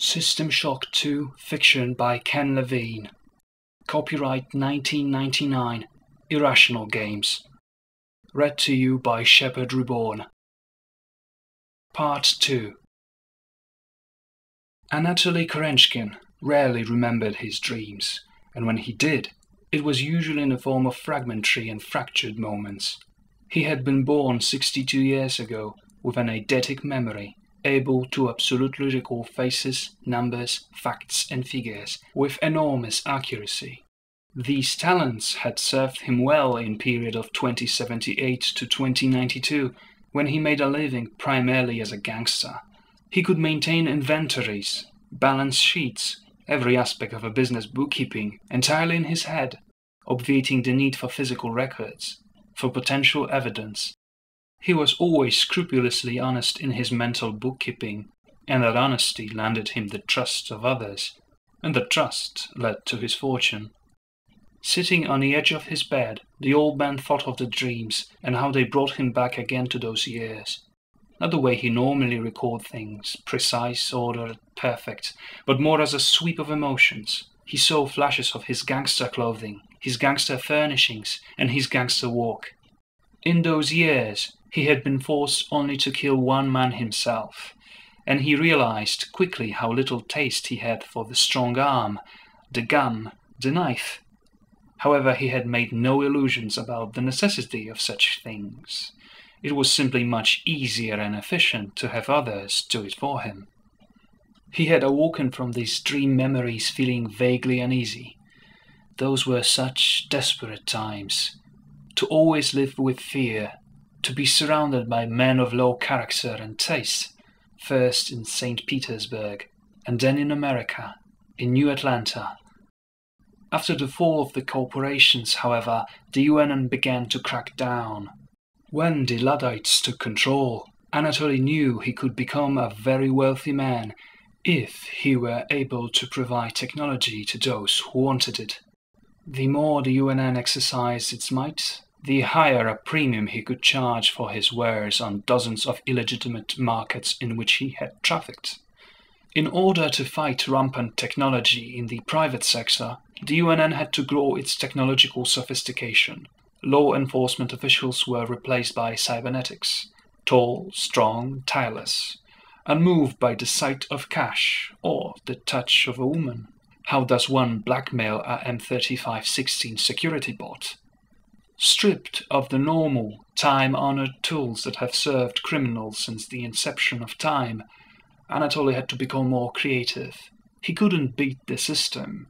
System Shock 2 fiction by Ken Levine. Copyright 1999. Irrational Games. Read to you by ShephardReborn. Part 2. Anatoly Kerenchkin rarely remembered his dreams, and when he did, it was usually in the form of fragmentary and fractured moments. He had been born 62 years ago with an eidetic memory, able to absolutely recall faces, numbers, facts and figures with enormous accuracy. These talents had served him well in period of 2078 to 2092, when he made a living primarily as a gangster. He could maintain inventories, balance sheets, every aspect of a business bookkeeping entirely in his head, obviating the need for physical records, for potential evidence. He was always scrupulously honest in his mental bookkeeping, and that honesty landed him the trust of others, and the trust led to his fortune. Sitting on the edge of his bed, the old man thought of the dreams and how they brought him back again to those years. Not the way he normally recalled things, precise, ordered, perfect, but more as a sweep of emotions. He saw flashes of his gangster clothing, his gangster furnishings, and his gangster walk. In those years, he had been forced only to kill one man himself, and he realized quickly how little taste he had for the strong arm, the gun, the knife. However, he had made no illusions about the necessity of such things. It was simply much easier and efficient to have others do it for him. He had awoken from these dream memories feeling vaguely uneasy. Those were such desperate times. To always live with fear, to be surrounded by men of low character and taste, first in St. Petersburg, and then in America, in New Atlanta. After the fall of the corporations, however, the UNN began to crack down. When the Luddites took control, Anatoly knew he could become a very wealthy man if he were able to provide technology to those who wanted it. The more the UNN exercised its might, the higher a premium he could charge for his wares on dozens of illegitimate markets in which he had trafficked. In order to fight rampant technology in the private sector, the UNN had to grow its technological sophistication. Law enforcement officials were replaced by cybernetics, tall, strong, tireless, unmoved by the sight of cash or the touch of a woman. How does one blackmail a M3516 security bot? Stripped of the normal, time-honored tools that have served criminals since the inception of time, Anatoly had to become more creative. He couldn't beat the system,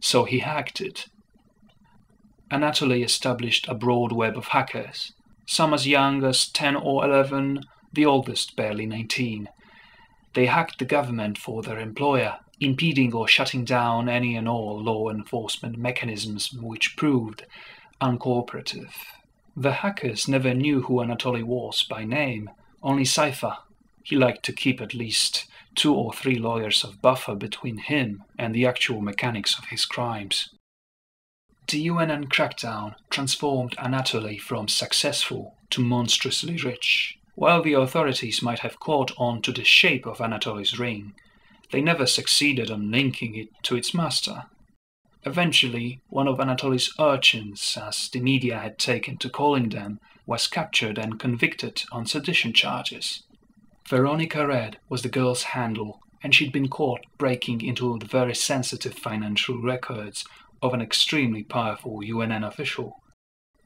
so he hacked it. Anatoly established a broad web of hackers, some as young as 10 or 11, the oldest barely 19. They hacked the government for their employer, impeding or shutting down any and all law enforcement mechanisms which proved uncooperative. The hackers never knew who Anatoly was by name, only cipher. He liked to keep at least 2 or 3 layers of buffer between him and the actual mechanics of his crimes. The UNN crackdown transformed Anatoly from successful to monstrously rich. While the authorities might have caught on to the shape of Anatoly's ring, they never succeeded on linking it to its master. Eventually, one of Anatoly's urchins, as the media had taken to calling them, was captured and convicted on sedition charges. Veronica Red was the girl's handle, and she'd been caught breaking into the very sensitive financial records of an extremely powerful UNN official.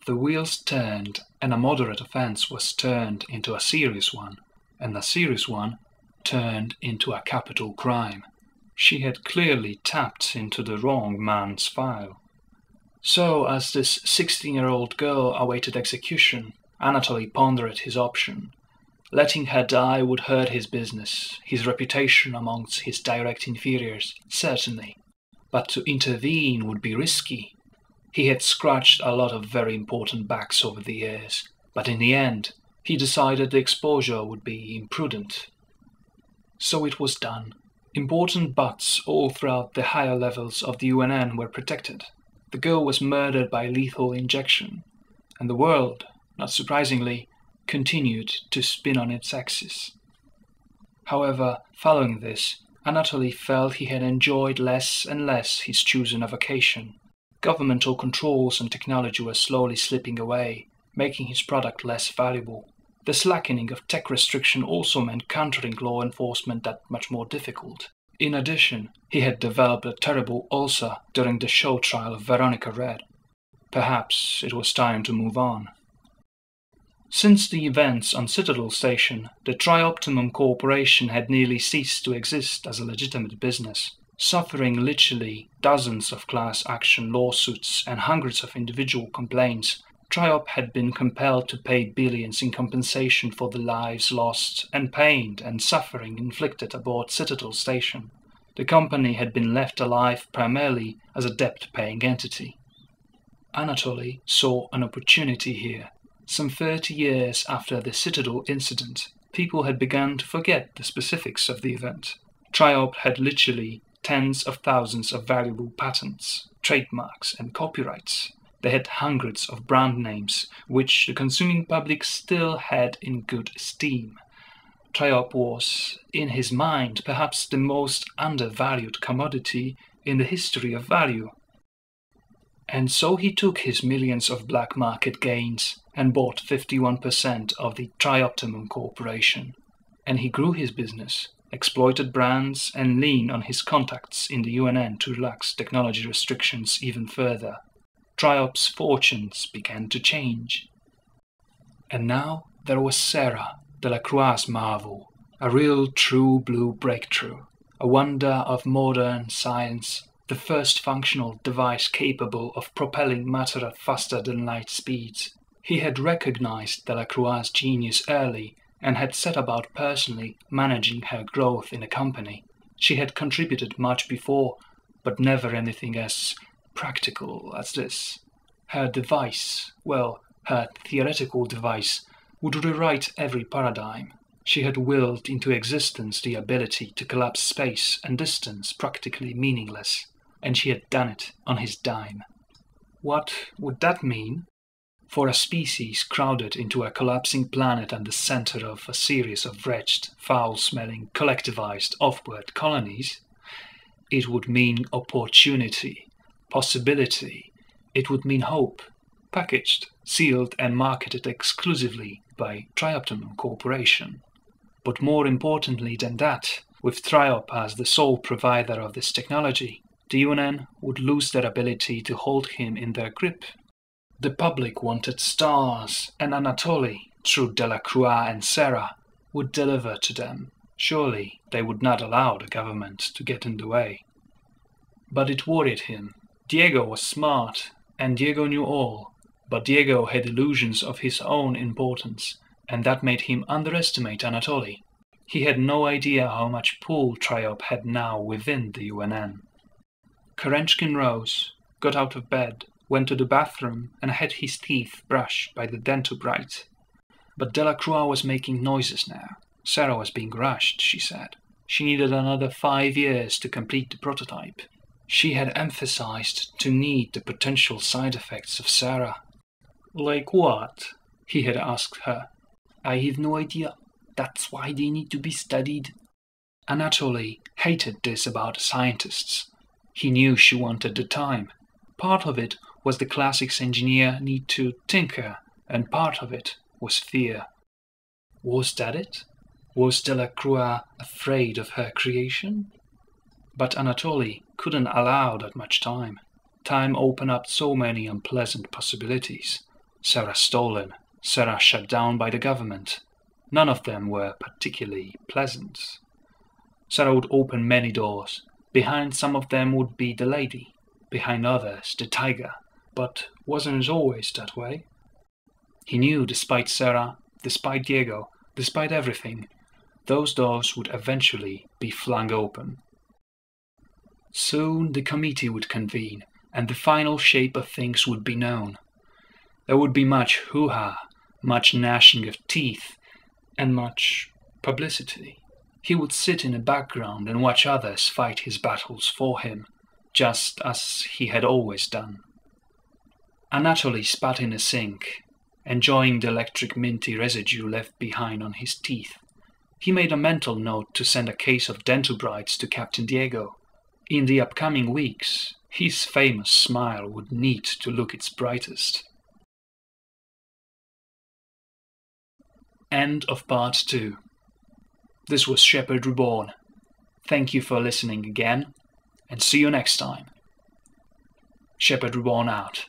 The wheels turned, and a moderate offense was turned into a serious one, and a serious one turned into a capital crime. She had clearly tapped into the wrong man's file. So, as this 16-year-old girl awaited execution, Anatoly pondered his option. Letting her die would hurt his business, his reputation amongst his direct inferiors, certainly. But to intervene would be risky. He had scratched a lot of very important backs over the years, but in the end, he decided the exposure would be imprudent. So it was done. Important butts all throughout the higher levels of the UNN were protected. The girl was murdered by lethal injection, and the world, not surprisingly, continued to spin on its axis. However, following this, Anatoly felt he had enjoyed less and less his chosen avocation. Governmental controls and technology were slowly slipping away, making his product less valuable. The slackening of tech restriction also meant countering law enforcement that much more difficult. In addition, he had developed a terrible ulcer during the show trial of Veronica Red. Perhaps it was time to move on. Since the events on Citadel Station, the Trioptimum Corporation had nearly ceased to exist as a legitimate business. Suffering literally dozens of class action lawsuits and hundreds of individual complaints, Triop had been compelled to pay billions in compensation for the lives lost and pain and suffering inflicted aboard Citadel Station. The company had been left alive primarily as a debt-paying entity. Anatoly saw an opportunity here. Some 30 years after the Citadel incident, people had begun to forget the specifics of the event. Triop had literally tens of thousands of valuable patents, trademarks and copyrights. They had hundreds of brand names, which the consuming public still had in good esteem. Triop was, in his mind, perhaps the most undervalued commodity in the history of value. And so he took his millions of black market gains and bought 51% of the Trioptimum Corporation. And he grew his business, exploited brands and leaned on his contacts in the UNN to relax technology restrictions even further. Triop's fortunes began to change. And now there was Sarah, Delacroix's marvel, a real true blue breakthrough, a wonder of modern science, the first functional device capable of propelling matter at faster than light speeds. He had recognized Delacroix's genius early and had set about personally managing her growth in the company. She had contributed much before, but never anything as practical as this. Her device, well, her theoretical device, would rewrite every paradigm. She had willed into existence the ability to collapse space and distance practically meaningless, and she had done it on his dime. What would that mean? For a species crowded into a collapsing planet and the center of a series of wretched, foul-smelling, collectivized off-world colonies, it would mean opportunity, possibility. It would mean hope, packaged, sealed and marketed exclusively by Trioptimum Corporation. But more importantly than that, with Triop as the sole provider of this technology, the UNN would lose their ability to hold him in their grip. The public wanted stars, and Anatoly, through Delacroix and Sarah, would deliver to them. Surely they would not allow the government to get in the way. But it worried him. Diego was smart, and Diego knew all, but Diego had illusions of his own importance, and that made him underestimate Anatoly. He had no idea how much pull Triop had now within the UNN. Kerenchkin rose, got out of bed, went to the bathroom and had his teeth brushed by the dentobrite. But Delacroix was making noises now. Sarah was being rushed, she said. She needed another 5 years to complete the prototype. She had emphasized to need the potential side effects of Sarah. Like what? He had asked her. I have no idea. That's why they need to be studied. Anatoly hated this about scientists. He knew she wanted the time. Part of it was the classics engineer need to tinker, and part of it was fear. Was that it? Was Delacroix afraid of her creation? But Anatoly couldn't allow that much time. Time opened up so many unpleasant possibilities. Sarah stolen, Sarah shut down by the government. None of them were particularly pleasant. Sarah would open many doors. Behind some of them would be the lady, behind others the tiger. But wasn't it always that way? He knew despite Sarah, despite Diego, despite everything, those doors would eventually be flung open. Soon the committee would convene, and the final shape of things would be known. There would be much hoo-ha, much gnashing of teeth, and much publicity. He would sit in the background and watch others fight his battles for him, just as he had always done. Anatoly spat in a sink, enjoying the electric minty residue left behind on his teeth. He made a mental note to send a case of Dentubrites to Captain Diego. In the upcoming weeks, his famous smile would need to look its brightest. End of part 2. This was Shepherd Reborn. Thank you for listening again, and see you next time. Shepherd Reborn out.